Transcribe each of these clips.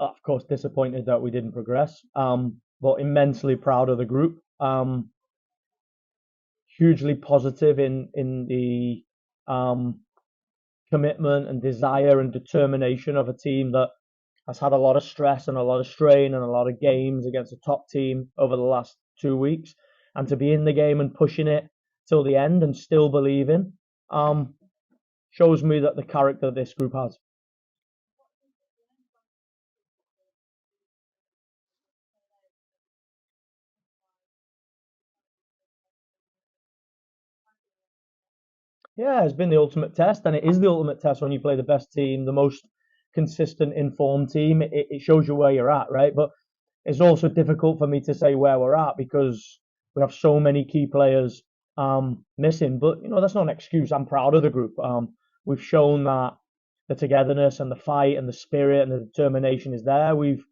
Of course, disappointed that we didn't progress, but immensely proud of the group. Hugely positive in the um, commitment and desire and determination of a team that has had a lot of stress and a lot of strain and a lot of games against a top team over the last 2 weeks, and to be in the game and pushing it till the end and still believing, um, shows me that the character this group has. Yeah, it's been the ultimate test, and it is the ultimate test when you play the best team, the most consistent, informed team. It shows you where you're at, right? But it's also difficult for me to say where we're at because we have so many key players missing. But that's not an excuse. I'm proud of the group. We've shown that the togetherness and the fight and the spirit and the determination is there. We've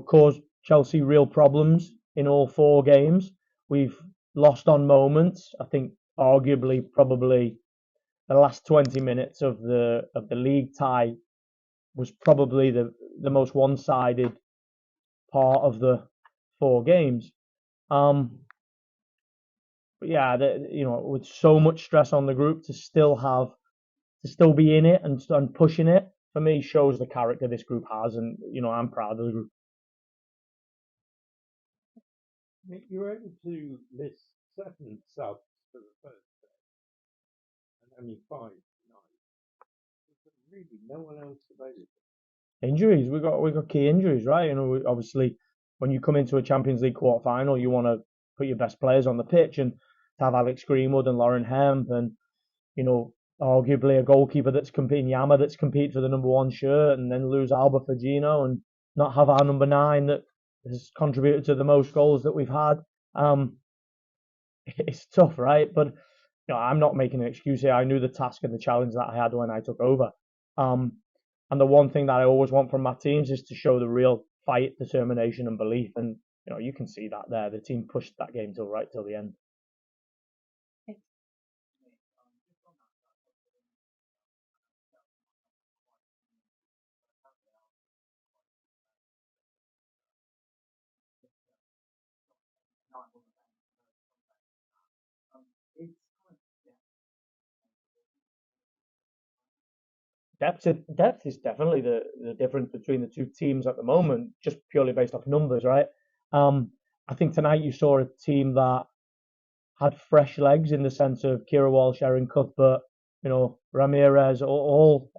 caused Chelsea real problems in all 4 games. We've lost on moments. I think arguably probably the last 20 minutes of the league tie was probably the most one-sided part of the 4 games. Um, but yeah, with so much stress on the group to still be in it and pushing it for me shows the character this group has, and I'm proud of the group. Nick, you were able to list 7 subs for the first day and only 5 tonight. There's really no one else available. Injuries, we got key injuries, right? Obviously when you come into a Champions League quarter final, you want to put your best players on the pitch, and to have Alex Greenwood and Lauren Hemp and you know, arguably a goalkeeper that's competing, Yama that's competing for the number 1 shirt, and then lose Alba for Gino and not have our number 9 that has contributed to the most goals that we've had. Um, it's tough, right? But I'm not making an excuse here. I knew the task and the challenge that I had when I took over. Um, and the one thing that I always want from my teams is to show the real fight, determination, and belief. And you can see that there. The team pushed that game till the end. Depth is definitely the difference between the two teams at the moment, just purely based off numbers, right? I think tonight you saw a team that had fresh legs in the sense of Kira Walsh, Erin Cuthbert, Ramirez, all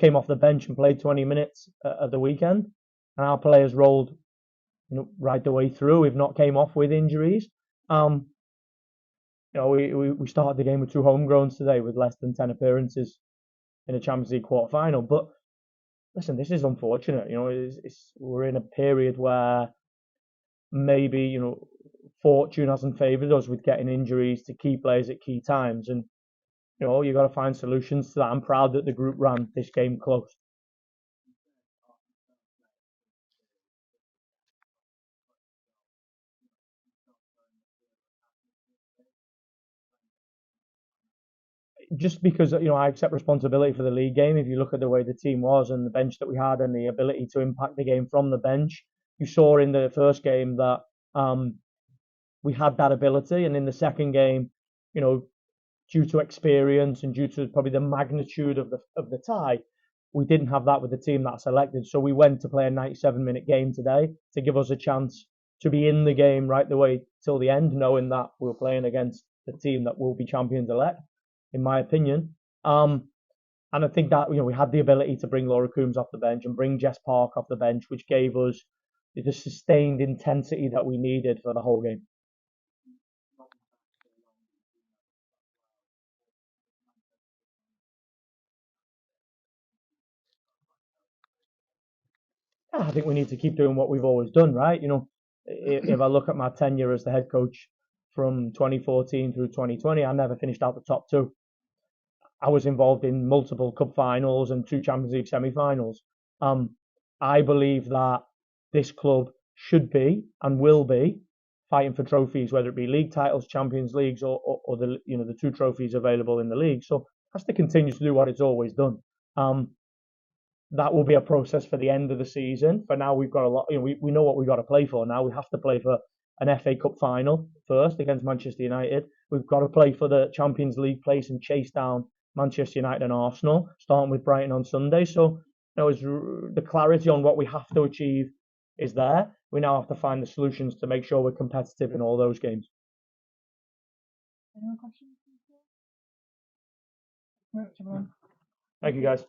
came off the bench and played 20 minutes at the weekend, and our players rolled, right the way through. We've not came off with injuries. Um, we started the game with 2 homegrowns today with less than 10 appearances in a Champions League quarter final. But listen, this is unfortunate. We're in a period where maybe fortune hasn't favoured us with getting injuries to key players at key times, and you got to find solutions to that. I'm proud that the group ran this game close. Just because I accept responsibility for the league game. If you look at the way the team was and the bench that we had and the ability to impact the game from the bench, you saw in the first game that we had that ability, and in the second game, you know, due to experience and due to probably the magnitude of the tie, we didn't have that with the team that selected. So we went to play a 97-minute game today to give us a chance to be in the game right the way till the end, knowing that we were playing against the team that will be champions elect, in my opinion. And I think that we had the ability to bring Laura Coombs off the bench and bring Jess Park off the bench, which gave us the sustained intensity that we needed for the whole game. I think we need to keep doing what we've always done, right? If I look at my tenure as the head coach from 2014 through 2020, I never finished out the top 2. I was involved in multiple cup finals and 2 Champions League semi-finals. Um, I believe that this club should be and will be fighting for trophies, whether it be league titles, Champions Leagues, or the 2 trophies available in the league. So it has to continue to do what it's always done. Um, that will be a process for the end of the season. For now, we've got a lot. We know what we've got to play for now. We have to play for an FA Cup final first against Manchester United. We've got to play for the Champions League place and chase down Manchester United and Arsenal, starting with Brighton on Sunday. So, the clarity on what we have to achieve is there. We now have to find the solutions to make sure we're competitive in all those games. Any more questions? Thank you, guys.